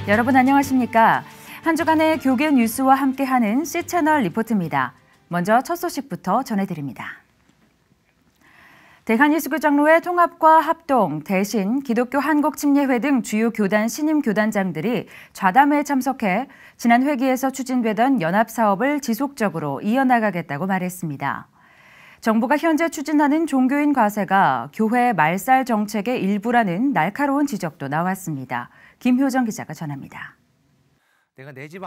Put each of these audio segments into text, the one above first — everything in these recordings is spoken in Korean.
여러분 안녕하십니까? 한 주간의 교계 뉴스와 함께하는 C채널 리포트입니다. 먼저 첫 소식부터 전해드립니다. 대한예수교장로회 통합과 합동, 대신, 기독교 한국침례회 등 주요 교단 신임 교단장들이 좌담회에 참석해 지난 회기에서 추진되던 연합사업을 지속적으로 이어나가겠다고 말했습니다. 정부가 현재 추진하는 종교인 과세가 교회 말살 정책의 일부라는 날카로운 지적도 나왔습니다. 김효정 기자가 전합니다.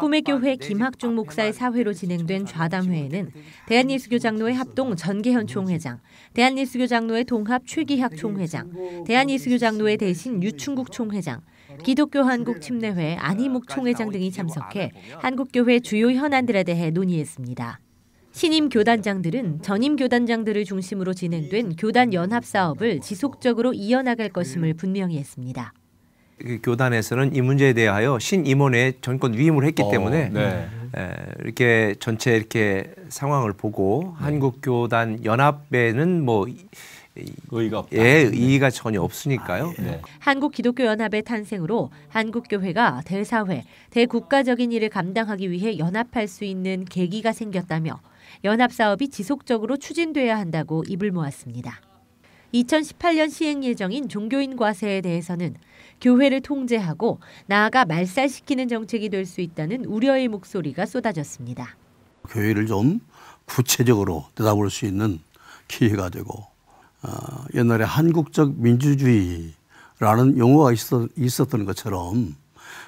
꿈의교회 김학중 목사의 사회로 진행된 좌담회에는 대한예수교장로회 합동 전계현 총회장, 대한예수교장로회 통합 최기학 총회장, 대한예수교장로회 대신 유충국 총회장, 기독교 한국침례회 안희묵 총회장 등이 참석해 한국교회 주요 현안들에 대해 논의했습니다. 신임 교단장들은 전임 교단장들을 중심으로 진행된 교단 연합 사업을 지속적으로 이어나갈 것임을 분명히 했습니다. 교단에서는 이 문제에 대하여 신임원회 전권 위임을 했기 때문에 이렇게 전체 이렇게 상황을 보고 한국교단 연합에는 뭐 의의가 없다. 의의가 전혀 없으니까요. 한국기독교연합의 탄생으로 한국교회가 대사회, 대국가적인 일을 감당하기 위해 연합할 수 있는 계기가 생겼다며 연합사업이 지속적으로 추진돼야 한다고 입을 모았습니다. 2018년 시행 예정인 종교인 과세에 대해서는 교회를 통제하고 나아가 말살시키는 정책이 될 수 있다는 우려의 목소리가 쏟아졌습니다. 교회를 좀 구체적으로 내다볼 수 있는 기회가 되고 옛날에 한국적 민주주의라는 용어가 있었던 것처럼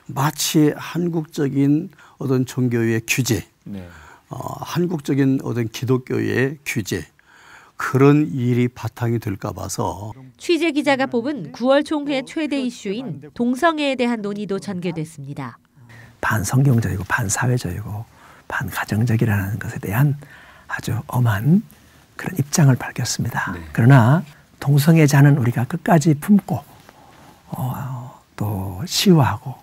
마치 한국적인 어떤 종교의 규제, 한국적인 어떤 기독교의 규제 그런 일이 바탕이 될까 봐서 취재 기자가 뽑은 9월 총회 최대 이슈인 동성애에 대한 논의도 전개됐습니다. 반성경적이고 반사회적이고 반가정적이라는 것에 대한 아주 엄한 그런 입장을 밝혔습니다. 그러나 동성애자는 우리가 끝까지 품고 또 시유하고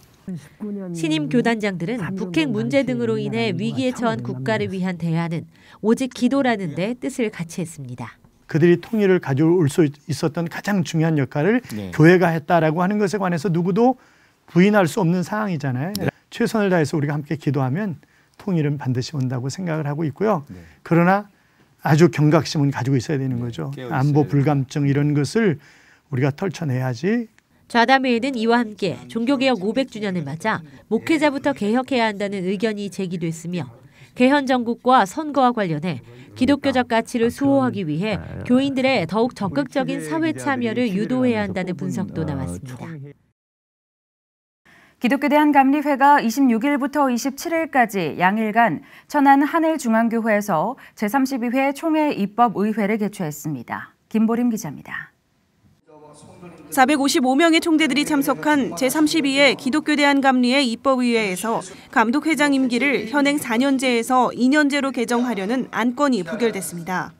신임 교단장들은 북핵 문제 등으로 인해 위기에 처한 국가를 위한 대안은 오직 기도라는 데 뜻을 같이 했습니다. 그들이 통일을 가져올 수 있었던 가장 중요한 역할을 교회가 했다라고 하는 것에 관해서 누구도 부인할 수 없는 상황이잖아요. 최선을 다해서 우리가 함께 기도하면 통일은 반드시 온다고 생각을 하고 있고요. 그러나 아주 경각심은 가지고 있어야 되는 거죠. 안보 불감증 이런 것을 우리가 떨쳐내야지. 좌담회에는 이와 함께 종교개혁 500주년을 맞아 목회자부터 개혁해야 한다는 의견이 제기됐으며 개헌 정국과 선거와 관련해 기독교적 가치를 수호하기 위해 교인들의 더욱 적극적인 사회 참여를 유도해야 한다는 분석도 나왔습니다. 기독교대한감리회가 26일부터 27일까지 양일간 천안 하늘중앙교회에서 제32회 총회 입법의회를 개최했습니다. 김보림 기자입니다. 455명의 총재들이 참석한 제32회 기독교대한감리회 입법의회에서 감독회장 임기를 현행 4년제에서 2년제로 개정하려는 안건이 부결됐습니다.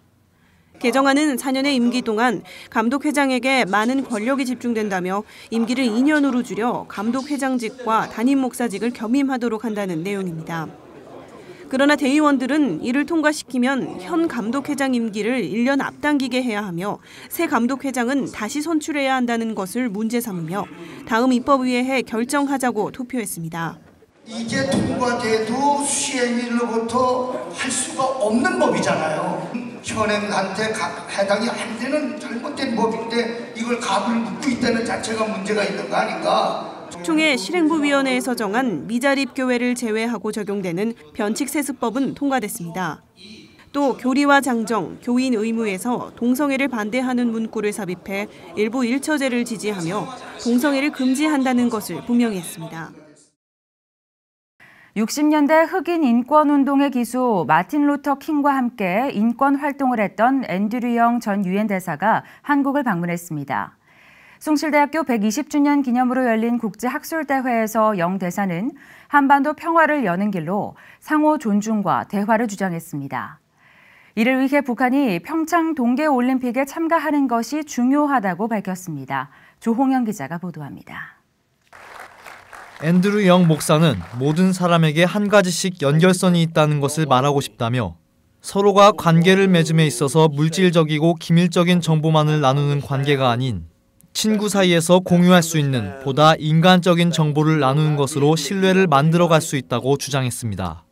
개정안은 4년의 임기 동안 감독회장에게 많은 권력이 집중된다며 임기를 2년으로 줄여 감독회장직과 담임 목사직을 겸임하도록 한다는 내용입니다. 그러나 대의원들은 이를 통과시키면 현 감독회장 임기를 1년 앞당기게 해야 하며 새 감독회장은 다시 선출해야 한다는 것을 문제 삼으며 다음 입법의회에 결정하자고 투표했습니다. 이게 통과돼도 시행일로부터 할 수가 없는 법이잖아요. 현행한테 해당이 안 되는 잘못된 법인데 이걸 갑을 묻고 있다는 자체가 문제가 있는 거 아닌가. 총회 실행부위원회에서 정한 미자립 교회를 제외하고 적용되는 변칙세습법은 통과됐습니다. 또 교리와 장정, 교인 의무에서 동성애를 반대하는 문구를 삽입해 일부 일처제를 지지하며 동성애를 금지한다는 것을 분명히 했습니다. 60년대 흑인 인권운동의 기수 마틴 루터 킹과 함께 인권 활동을 했던 앤드류 영 전 유엔 대사가 한국을 방문했습니다. 숭실대학교 120주년 기념으로 열린 국제학술대회에서 영 대사는 한반도 평화를 여는 길로 상호 존중과 대화를 주장했습니다. 이를 위해 북한이 평창 동계올림픽에 참가하는 것이 중요하다고 밝혔습니다. 조홍영 기자가 보도합니다. 앤드류 영 목사는 모든 사람에게 한 가지씩 연결선이 있다는 것을 말하고 싶다며 서로가 관계를 맺음에 있어서 물질적이고 기밀적인 정보만을 나누는 관계가 아닌 친구 사이에서 공유할 수 있는 보다 인간적인 정보를 나누는 것으로 신뢰를 만들어갈 수 있다고 주장했습니다.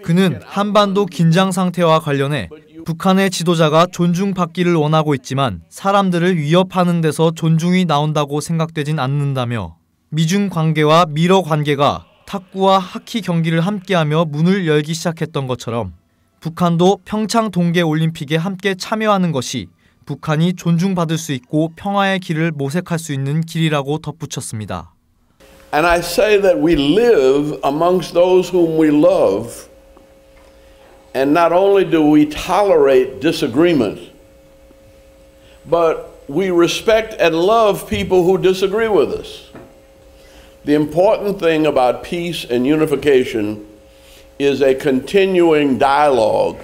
그는 한반도 긴장 상태와 관련해 북한의 지도자가 존중받기를 원하고 있지만 사람들을 위협하는 데서 존중이 나온다고 생각되진 않는다며 미중 관계와 미러 관계가 탁구와 하키 경기를 함께하며 문을 열기 시작했던 것처럼 북한도 평창 동계올림픽에 함께 참여하는 것이 북한이 존중받을 수 있고 평화의 길을 모색할 수 있는 길이라고 덧붙였습니다. And I say that we live amongst those whom we love. And not only do we tolerate disagreement, but we respect and love people who disagree with us. The important thing about peace and unification is a continuing dialogue.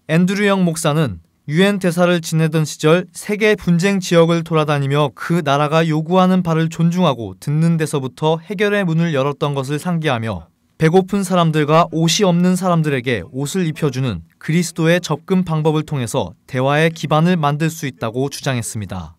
앤드류 영 목사는 유엔 대사를 지내던 시절 세계 분쟁 지역을 돌아다니며 그 나라가 요구하는 바를 존중하고 듣는 데서부터 해결의 문을 열었던 것을 상기하며 배고픈 사람들과 옷이 없는 사람들에게 옷을 입혀주는 그리스도의 접근 방법을 통해서 대화의 기반을 만들 수 있다고 주장했습니다.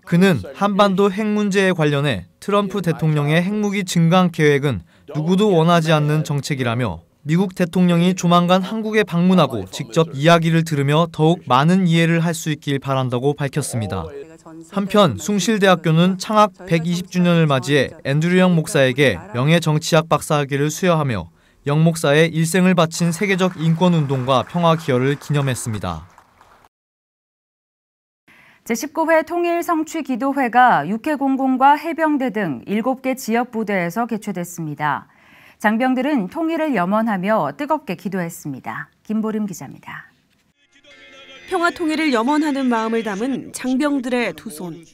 그는 한반도 핵 문제에 관련해 트럼프 대통령의 핵무기 증강 계획은 누구도 원하지 않는 정책이라며 미국 대통령이 조만간 한국에 방문하고 직접 이야기를 들으며 더욱 많은 이해를 할 수 있길 바란다고 밝혔습니다. 한편 숭실대학교는 창학 120주년을 맞이해 앤드류 영 목사에게 명예정치학 박사학위를 수여하며 영 목사의 일생을 바친 세계적 인권운동과 평화 기여를 기념했습니다. 제19회 통일성취기도회가 육해공군과 해병대 등 7개 지역부대에서 개최됐습니다. 장병들은 통일을 염원하며 뜨겁게 기도했습니다. 김보림 기자입니다. 평화 통일을 염원하는 마음을 담은 장병들의 두 손.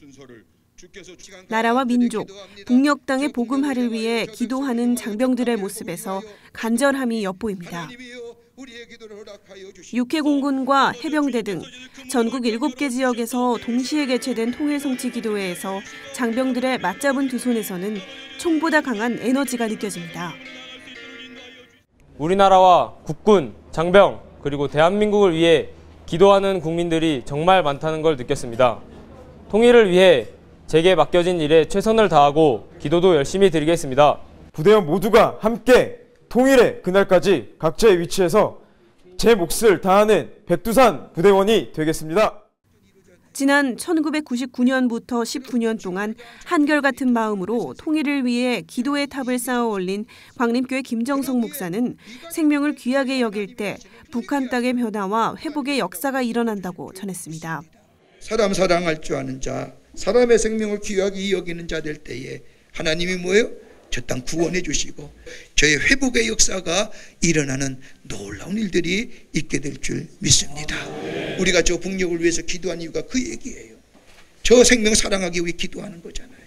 나라와 민족, 북녘 땅의 복음화를 위해 기도하는 장병들의 모습에서 간절함이 엿보입니다. 육해공군과 해병대 등 전국 7개 지역에서 동시에 개최된 통일성취기도회에서 장병들의 맞잡은 두 손에서는 총보다 강한 에너지가 느껴집니다. 우리나라와 국군, 장병, 그리고 대한민국을 위해 기도하는 국민들이 정말 많다는 걸 느꼈습니다. 통일을 위해 제게 맡겨진 일에 최선을 다하고 기도도 열심히 드리겠습니다. 부대원 모두가 함께 통일의 그날까지 각자의 위치에서 제 몫을 다하는 백두산 부대원이 되겠습니다. 지난 1999년부터 19년 동안 한결같은 마음으로 통일을 위해 기도의 탑을 쌓아 올린 광림교회 김정성 목사는 생명을 귀하게 여길 때 북한 땅의 변화와 회복의 역사가 일어난다고 전했습니다. 사람 사랑할 줄 아는 자, 사람의 생명을 귀하게 여기는 자 될 때에 하나님이 뭐예요? 저 땅 구원해 주시고 저의 회복의 역사가 일어나는 놀라운 일들이 있게 될 줄 믿습니다. 우리가 저 북녘을 위해서 기도한 이유가 그 얘기예요. 저 생명 사랑하기 위해 기도하는 거잖아요.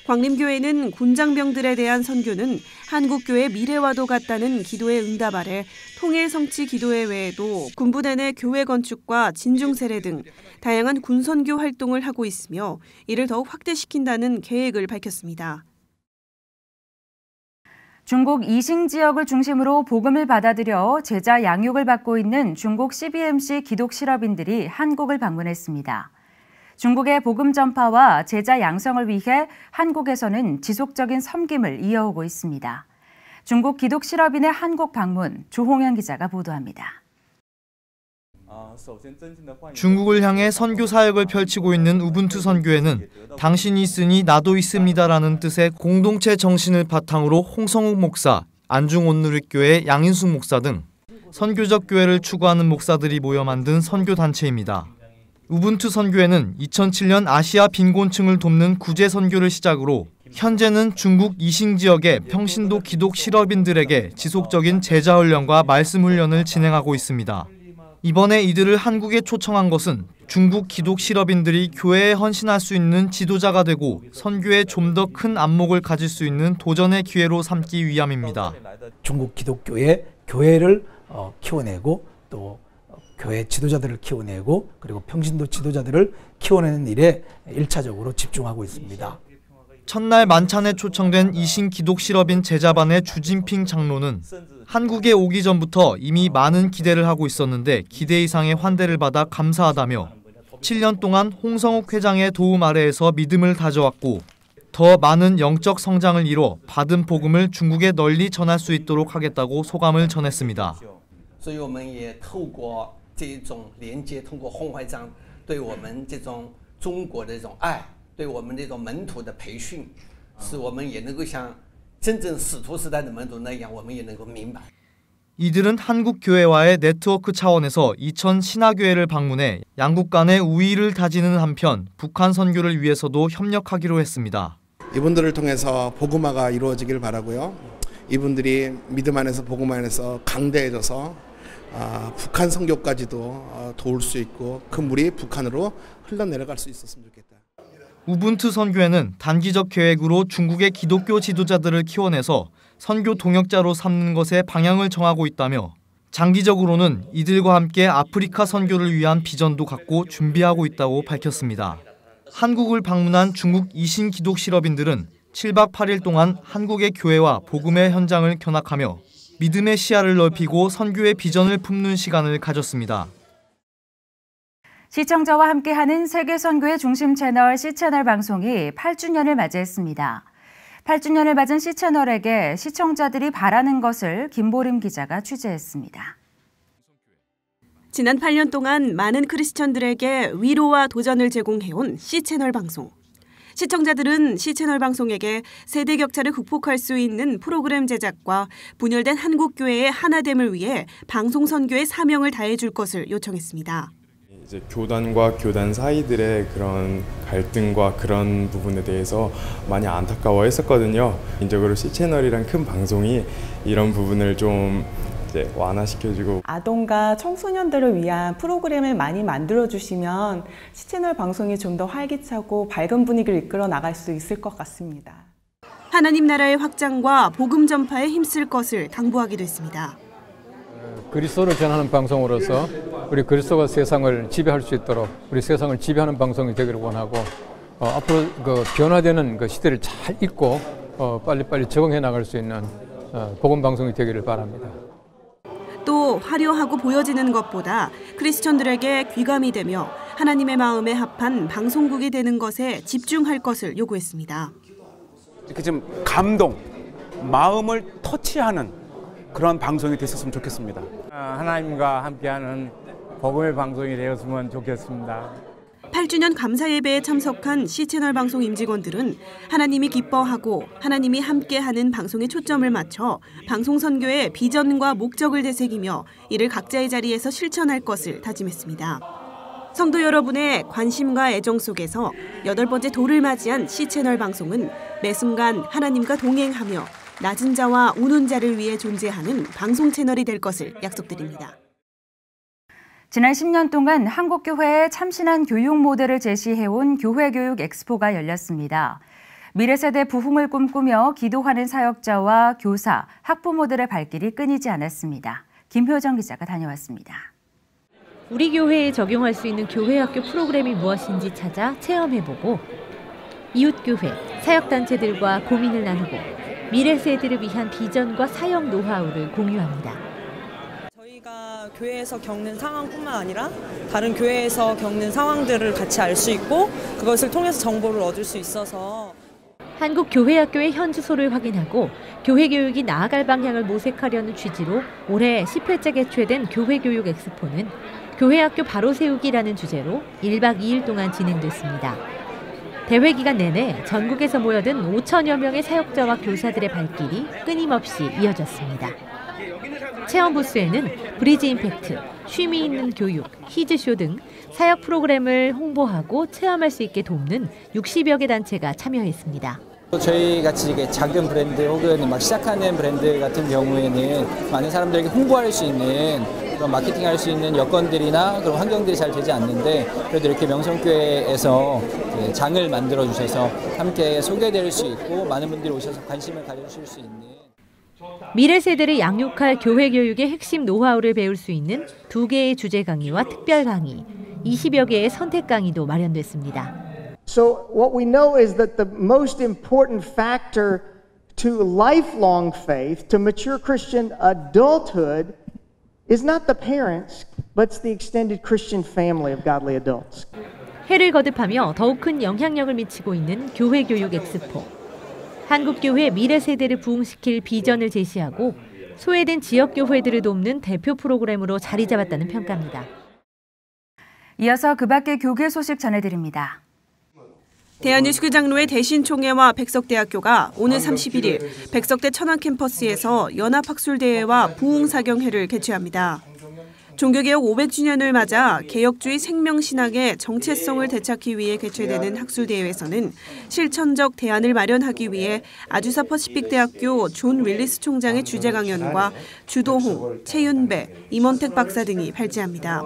광림교회는 군장병들에 대한 선교는 한국교회 미래와도 같다는 기도의 응답 아래 통일성취 기도회 외에도 군부대 내 교회 건축과 진중세례 등 다양한 군선교 활동을 하고 있으며 이를 더욱 확대시킨다는 계획을 밝혔습니다. 중국 이싱 지역을 중심으로 복음을 받아들여 제자 양육을 받고 있는 중국 CBMC 기독 실업인들이 한국을 방문했습니다. 중국의 복음 전파와 제자 양성을 위해 한국에서는 지속적인 섬김을 이어오고 있습니다. 중국 기독 실업인의 한국 방문, 조홍현 기자가 보도합니다. 중국을 향해 선교 사역을 펼치고 있는 우분투 선교회는 당신이 있으니 나도 있습니다라는 뜻의 공동체 정신을 바탕으로 홍성욱 목사, 안중온누리교회 양인숙 목사 등 선교적 교회를 추구하는 목사들이 모여 만든 선교단체입니다. 우분투 선교회는 2007년 아시아 빈곤층을 돕는 구제 선교를 시작으로 현재는 중국 이싱 지역의 평신도 기독 실업인들에게 지속적인 제자 훈련과 말씀 훈련을 진행하고 있습니다. 이번에 이들을 한국에 초청한 것은 중국 기독 실업인들이 교회에 헌신할 수 있는 지도자가 되고 선교에 좀 더 큰 안목을 가질 수 있는 도전의 기회로 삼기 위함입니다. 중국 기독교의 교회를 키워내고 또 교회 지도자들을 키워내고 그리고 평신도 지도자들을 키워내는 일에 1차적으로 집중하고 있습니다. 첫날 만찬에 초청된 이싱 기독 실업인 제자반의 주진핑 장로는 한국에 오기 전부터 이미 많은 기대를 하고 있었는데 기대 이상의 환대를 받아 감사하다며 17년 동안 홍성욱 회장의 도움 아래에서 믿음을 다져왔고 더 많은 영적 성장을 이뤄 받은 복음을 중국에 널리 전할 수 있도록 하겠다고 소감을 전했습니다. 所以我们也透过这种连接，通过洪会长对我们这种中国的这种爱，对我们这种门徒的培训，使我们也能够像真正使徒时代的门徒那样，我们也能够明白。 이들은 한국 교회와의 네트워크 차원에서 이천 신화교회를 방문해 양국 간의 우위를 다지는 한편 북한 선교를 위해서도 협력하기로 했습니다. 이분들을 통해서 복음화가 이루어지길 바라고요. 이분들이 믿음 안에서 복음 안에서 강대해져서 북한 선교까지도 도울 수 있고 그 물이 북한으로 흘러내려갈 수 있었으면 좋겠다. 우분투 선교회는 단기적 계획으로 중국의 기독교 지도자들을 키워내서 선교 동역자로 삼는 것에 방향을 정하고 있다며 장기적으로는 이들과 함께 아프리카 선교를 위한 비전도 갖고 준비하고 있다고 밝혔습니다. 한국을 방문한 중국 이신 기독 실업인들은 7박 8일 동안 한국의 교회와 복음의 현장을 견학하며 믿음의 시야를 넓히고 선교의 비전을 품는 시간을 가졌습니다. 시청자와 함께하는 세계선교의 중심 채널 C채널 방송이 8주년을 맞이했습니다. 8주년을 맞은 C채널에게 시청자들이 바라는 것을 김보림 기자가 취재했습니다. 지난 8년 동안 많은 크리스천들에게 위로와 도전을 제공해온 C채널 방송. 시청자들은 C채널 방송에게 세대 격차를 극복할 수 있는 프로그램 제작과 분열된 한국교회의 하나됨을 위해 방송 선교의 사명을 다해줄 것을 요청했습니다. 이제 교단과 교단 사이들의 그런 갈등과 그런 부분에 대해서 많이 안타까워했었거든요. 개인적으로 C채널이란 큰 방송이 이런 부분을 좀 이제 완화시켜주고 아동과 청소년들을 위한 프로그램을 많이 만들어주시면 C채널 방송이 좀 더 활기차고 밝은 분위기를 이끌어 나갈 수 있을 것 같습니다. 하나님 나라의 확장과 복음 전파에 힘쓸 것을 당부하기도 했습니다. 그리스도를 전하는 방송으로서 우리 그리스도가 세상을 지배할 수 있도록 우리 세상을 지배하는 방송이 되기를 원하고 앞으로 그 변화되는 그 시대를 잘 읽고 빨리빨리 적응해 나갈 수 있는 복음 방송이 되기를 바랍니다. 또 화려하고 보여지는 것보다 크리스천들에게 귀감이 되며 하나님의 마음에 합한 방송국이 되는 것에 집중할 것을 요구했습니다. 이렇게 좀 감동, 마음을 터치하는 그런 방송이 됐었으면 좋겠습니다. 하나님과 함께하는 복음의 방송이 되었으면 좋겠습니다. 8주년 감사 예배에 참석한 C채널 방송 임직원들은 하나님이 기뻐하고 하나님이 함께하는 방송에 초점을 맞춰 방송 선교의 비전과 목적을 되새기며 이를 각자의 자리에서 실천할 것을 다짐했습니다. 성도 여러분의 관심과 애정 속에서 8번째 돌을 맞이한 C채널 방송은 매 순간 하나님과 동행하며 낮은 자와 우는 자를 위해 존재하는 방송 채널이 될 것을 약속드립니다. 지난 10년 동안 한국교회의 참신한 교육 모델을 제시해온 교회교육 엑스포가 열렸습니다. 미래세대 부흥을 꿈꾸며 기도하는 사역자와 교사, 학부모들의 발길이 끊이지 않았습니다. 김효정 기자가 다녀왔습니다. 우리 교회에 적용할 수 있는 교회학교 프로그램이 무엇인지 찾아 체험해보고 이웃교회, 사역단체들과 고민을 나누고 미래 세대를 위한 비전과 사역 노하우를 공유합니다. 저희가 교회에서 겪는 상황뿐만 아니라 다른 교회에서 겪는 상황들을 같이 알 수 있고 그것을 통해서 정보를 얻을 수 있어서 한국교회학교의 현 주소를 확인하고 교회 교육이 나아갈 방향을 모색하려는 취지로 올해 10회째 개최된 교회교육 엑스포는 교회학교 바로 세우기라는 주제로 1박 2일 동안 진행됐습니다. 대회 기간 내내 전국에서 모여든 5천여 명의 사역자와 교사들의 발길이 끊임없이 이어졌습니다. 체험 부스에는 브리지 임팩트, 쉼이 있는 교육, 히즈쇼 등 사역 프로그램을 홍보하고 체험할 수 있게 돕는 60여 개 단체가 참여했습니다. 저희 같이 이게 작은 브랜드 혹은 막 시작하는 브랜드 같은 경우에는 많은 사람들에게 홍보할 수 있는 그런 마케팅할 수 있는 여건들이나 그런 환경들이 잘 되지 않는데 그래도 이렇게 명성교회에서 장을 만들어 주셔서 함께 소개될 수 있고 많은 분들이 오셔서 관심을 가져주실 수 있는 미래 세대를 양육할 교회 교육의 핵심 노하우를 배울 수 있는 2개의 주제 강의와 특별 강의, 20여 개의 선택 강의도 마련됐습니다. So what we know is that the most important factor to lifelong faith, to mature Christian adulthood, is not the parents, but it's the extended Christian family of godly adults. 해를 거듭하며 더욱 큰 영향력을 미치고 있는 교회 교육 엑스포. 한국교회 미래 세대를 부흥시킬 비전을 제시하고 소외된 지역교회들을 돕는 대표 프로그램으로 자리 잡았다는 평가입니다. 이어서 그 밖의 교계 소식 전해드립니다. 대한예수교장로회 대신총회와 백석대학교가 오늘 31일 백석대 천안 캠퍼스에서 연합학술대회와 부흥사경회를 개최합니다. 종교개혁 500주년을 맞아 개혁주의 생명신학의 정체성을 되찾기 위해 개최되는 학술대회에서는 실천적 대안을 마련하기 위해 아주사 퍼시픽대학교 존 윌리스 총장의 주재 강연과 주도홍, 최윤배, 임원택 박사 등이 발제합니다.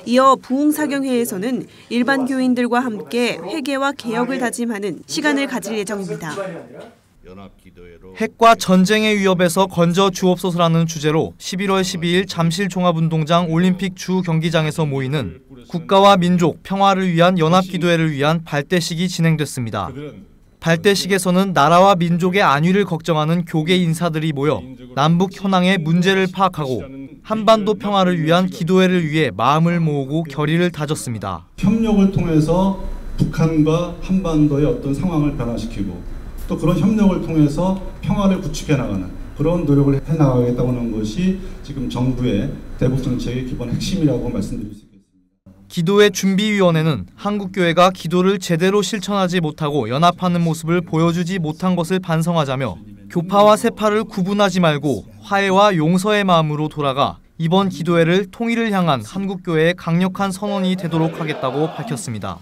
이어 부흥사경회에서는 일반 교인들과 함께 회개와 개혁을 다짐하는 시간을 가질 예정입니다. 핵과 전쟁의 위협에서 건져 주옵소서라는 주제로 11월 12일 잠실 종합운동장 올림픽 주 경기장에서 모이는 국가와 민족 평화를 위한 연합기도회를 위한 발대식이 진행됐습니다. 발대식에서는 나라와 민족의 안위를 걱정하는 교계 인사들이 모여 남북 현황의 문제를 파악하고 한반도 평화를 위한 기도회를 위해 마음을 모으고 결의를 다졌습니다. 협력을 통해서 북한과 한반도의 어떤 상황을 변화시키고 또 그런 협력을 통해서 평화를 구축해 나가는 그런 노력을 해 나가겠다는 것이 지금 정부의 대북 정책의 기본 핵심이라고 말씀드릴 수 있겠습니다. 기도회 준비위원회는 한국교회가 기도를 제대로 실천하지 못하고 연합하는 모습을 보여주지 못한 것을 반성하자며 교파와 세파를 구분하지 말고 화해와 용서의 마음으로 돌아가 이번 기도회를 통일을 향한 한국교회의 강력한 선언이 되도록 하겠다고 밝혔습니다.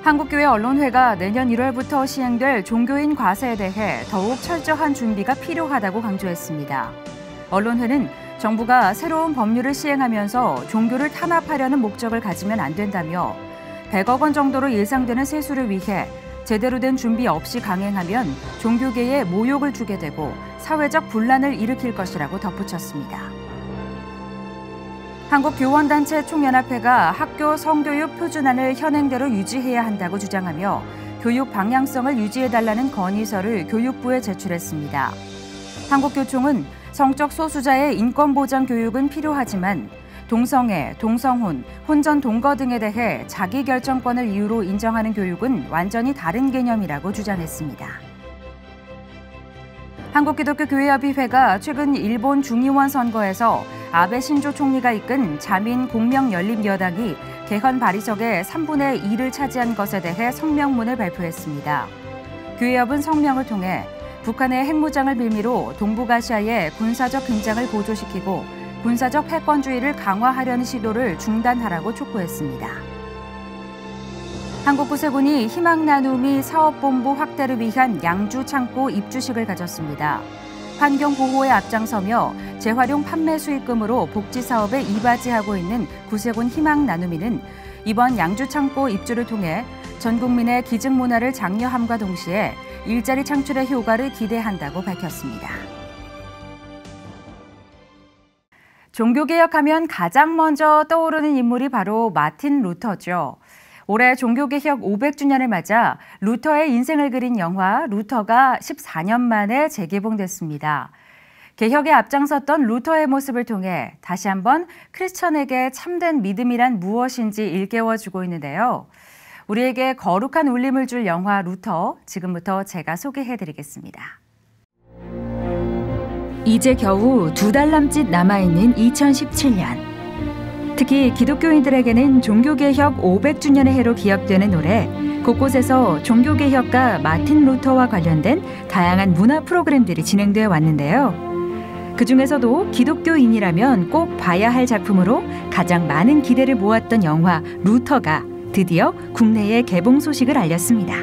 한국교회 언론회가 내년 1월부터 시행될 종교인 과세에 대해 더욱 철저한 준비가 필요하다고 강조했습니다. 언론회는 정부가 새로운 법률을 시행하면서 종교를 탄압하려는 목적을 가지면 안 된다며 100억 원 정도로 예상되는 세수를 위해 제대로 된 준비 없이 강행하면 종교계에 모욕을 주게 되고 사회적 분란을 일으킬 것이라고 덧붙였습니다. 한국교원단체 총연합회가 학교 성교육 표준안을 현행대로 유지해야 한다고 주장하며 교육 방향성을 유지해달라는 건의서를 교육부에 제출했습니다. 한국교총은 성적 소수자의 인권보장 교육은 필요하지만 동성애, 동성혼, 혼전 동거 등에 대해 자기결정권을 이유로 인정하는 교육은 완전히 다른 개념이라고 주장했습니다. 한국기독교교회협의회가 최근 일본 중의원 선거에서 아베 신조 총리가 이끈 자민 공명연립여당이 개헌 발의석의 3분의 2를 차지한 것에 대해 성명문을 발표했습니다. 교회협은 성명을 통해 북한의 핵무장을 빌미로 동북아시아의 군사적 긴장을 고조시키고 군사적 패권주의를 강화하려는 시도를 중단하라고 촉구했습니다. 한국구세군이 희망나눔이 사업본부 확대를 위한 양주 창고 입주식을 가졌습니다. 환경보호에 앞장서며 재활용 판매 수익금으로 복지사업에 이바지하고 있는 구세군 희망나눔이는 이번 양주 창고 입주를 통해 전 국민의 기증문화를 장려함과 동시에 일자리 창출의 효과를 기대한다고 밝혔습니다. 종교개혁하면 가장 먼저 떠오르는 인물이 바로 마틴 루터죠. 올해 종교개혁 500주년을 맞아 루터의 인생을 그린 영화 루터가 14년 만에 재개봉됐습니다. 개혁에 앞장섰던 루터의 모습을 통해 다시 한번 크리스천에게 참된 믿음이란 무엇인지 일깨워주고 있는데요. 우리에게 거룩한 울림을 줄 영화 루터, 지금부터 제가 소개해드리겠습니다. 이제 겨우 2달 남짓 남아있는 2017년. 특히 기독교인들에게는 종교개혁 500주년의 해로 기억되는 올해 곳곳에서 종교개혁가 마틴 루터와 관련된 다양한 문화 프로그램들이 진행되어 왔는데요. 그중에서도 기독교인이라면 꼭 봐야 할 작품으로 가장 많은 기대를 모았던 영화 루터가 드디어 국내에 개봉 소식을 알렸습니다.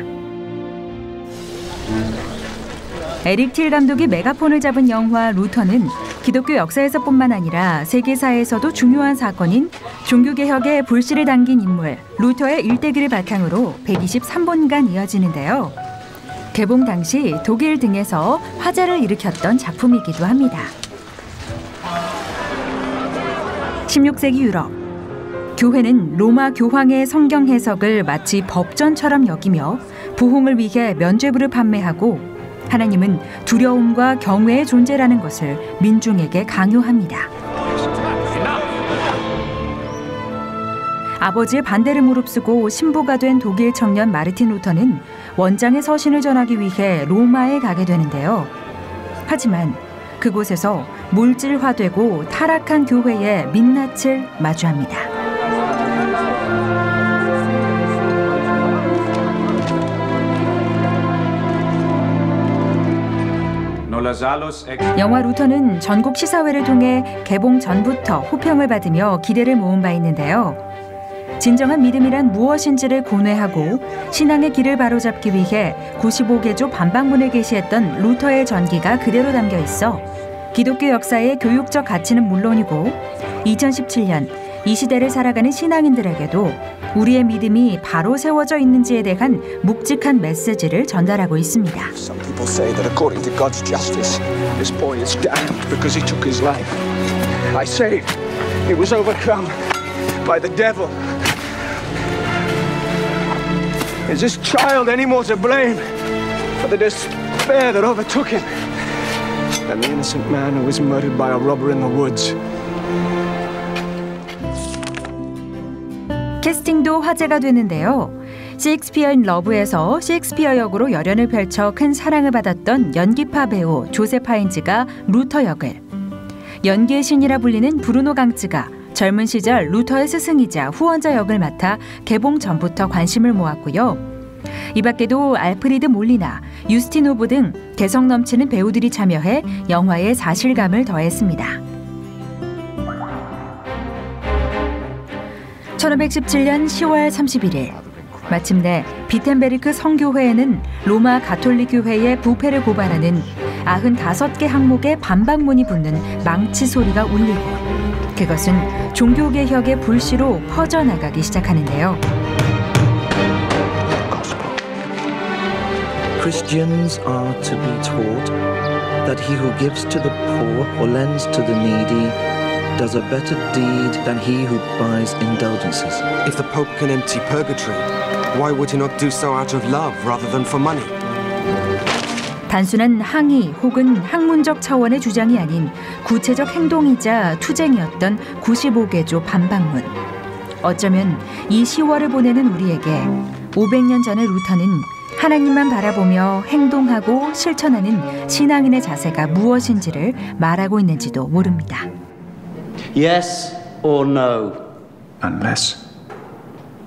에릭 틸 감독이 메가폰을 잡은 영화 루터는 기독교 역사에서뿐만 아니라 세계사에서도 중요한 사건인 종교개혁의 불씨를 당긴 인물 루터의 일대기를 바탕으로 123분간 이어지는데요. 개봉 당시 독일 등에서 화제를 일으켰던 작품이기도 합니다. 16세기 유럽. 교회는 로마 교황의 성경 해석을 마치 법전처럼 여기며 부흥을 위해 면죄부를 판매하고 하나님은 두려움과 경외의 존재라는 것을 민중에게 강요합니다. 아버지의 반대를 무릅쓰고 신부가 된 독일 청년 마르틴 루터는 원장의 서신을 전하기 위해 로마에 가게 되는데요. 하지만 그곳에서 물질화되고 타락한 교회의 민낯을 마주합니다. 영화 루터는 전국 시사회를 통해 개봉 전부터 호평을 받으며 기대를 모은 바 있는데요. 진정한 믿음이란 무엇인지를 고뇌하고 신앙의 길을 바로잡기 위해 95개조 반박문을 게시했던 루터의 전기가 그대로 담겨 있어 기독교 역사의 교육적 가치는 물론이고 2017년 이 시대를 살아가는 신앙인들에게도 우리의 믿음이 바로 세워져 있는지에 대한 묵직한 메시지를 전달하고 있습니다. Some people say that according to God's justice, this boy is damned because he took his life. I say he was overcome by the devil. Is this child any more to blame for the despair that overtook him than the innocent man who was murdered by a robber in the woods? 캐스팅도 화제가 되는데요. 셰익스피어 인 러브에서 셰익스피어 역으로 열연을 펼쳐 큰 사랑을 받았던 연기파 배우 조셉 하인즈가 루터 역을, 연기의 신이라 불리는 브루노 강츠가 젊은 시절 루터의 스승이자 후원자 역을 맡아 개봉 전부터 관심을 모았고요. 이 밖에도 알프리드 몰리나, 유스틴 호브 등 개성 넘치는 배우들이 참여해 영화의 사실감을 더했습니다. 1517년 10월 31일 마침내 비텐베르크 성교회에는 로마 가톨릭 교회의 부패를 고발하는 95개 항목의 반박문이 붙는 망치 소리가 울리고 그것은 종교개혁의 불씨로 퍼져나가기 시작하는데요. Christians are to be taught that he who gives to the poor or lends to the needy does a better deed than he who buys indulgences. If the Pope can empty purgatory, why would he not do so out of love rather than for money? 단순한 항의 혹은 학문적 차원의 주장이 아닌 구체적 행동이자 투쟁이었던 95개조 반박문. 어쩌면 이 10월을 보내는 우리에게 500년 전의 루터는 하나님만 바라보며 행동하고 실천하는 신앙인의 자세가 무엇인지를 말하고 있는지도 모릅니다. Yes or no? Unless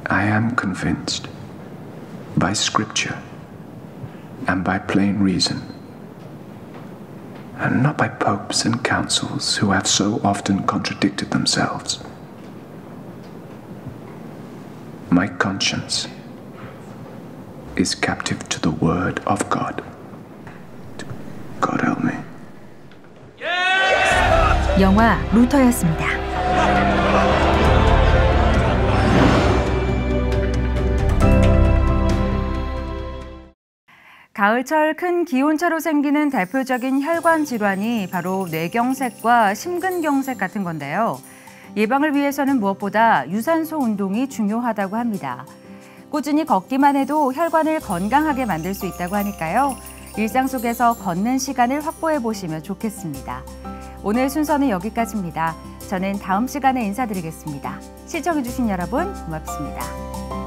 I am convinced by Scripture and by plain reason, and not by popes and councils who have so often contradicted themselves. My conscience is captive to the word of God. God help me. 영화 루터였습니다. 가을철 큰 기온차로 생기는 대표적인 혈관 질환이 바로 뇌경색과 심근경색 같은 건데요. 예방을 위해서는 무엇보다 유산소 운동이 중요하다고 합니다. 꾸준히 걷기만 해도 혈관을 건강하게 만들 수 있다고 하니까요. 일상 속에서 걷는 시간을 확보해 보시면 좋겠습니다. 오늘 순서는 여기까지입니다. 저는 다음 시간에 인사드리겠습니다. 시청해주신 여러분 고맙습니다.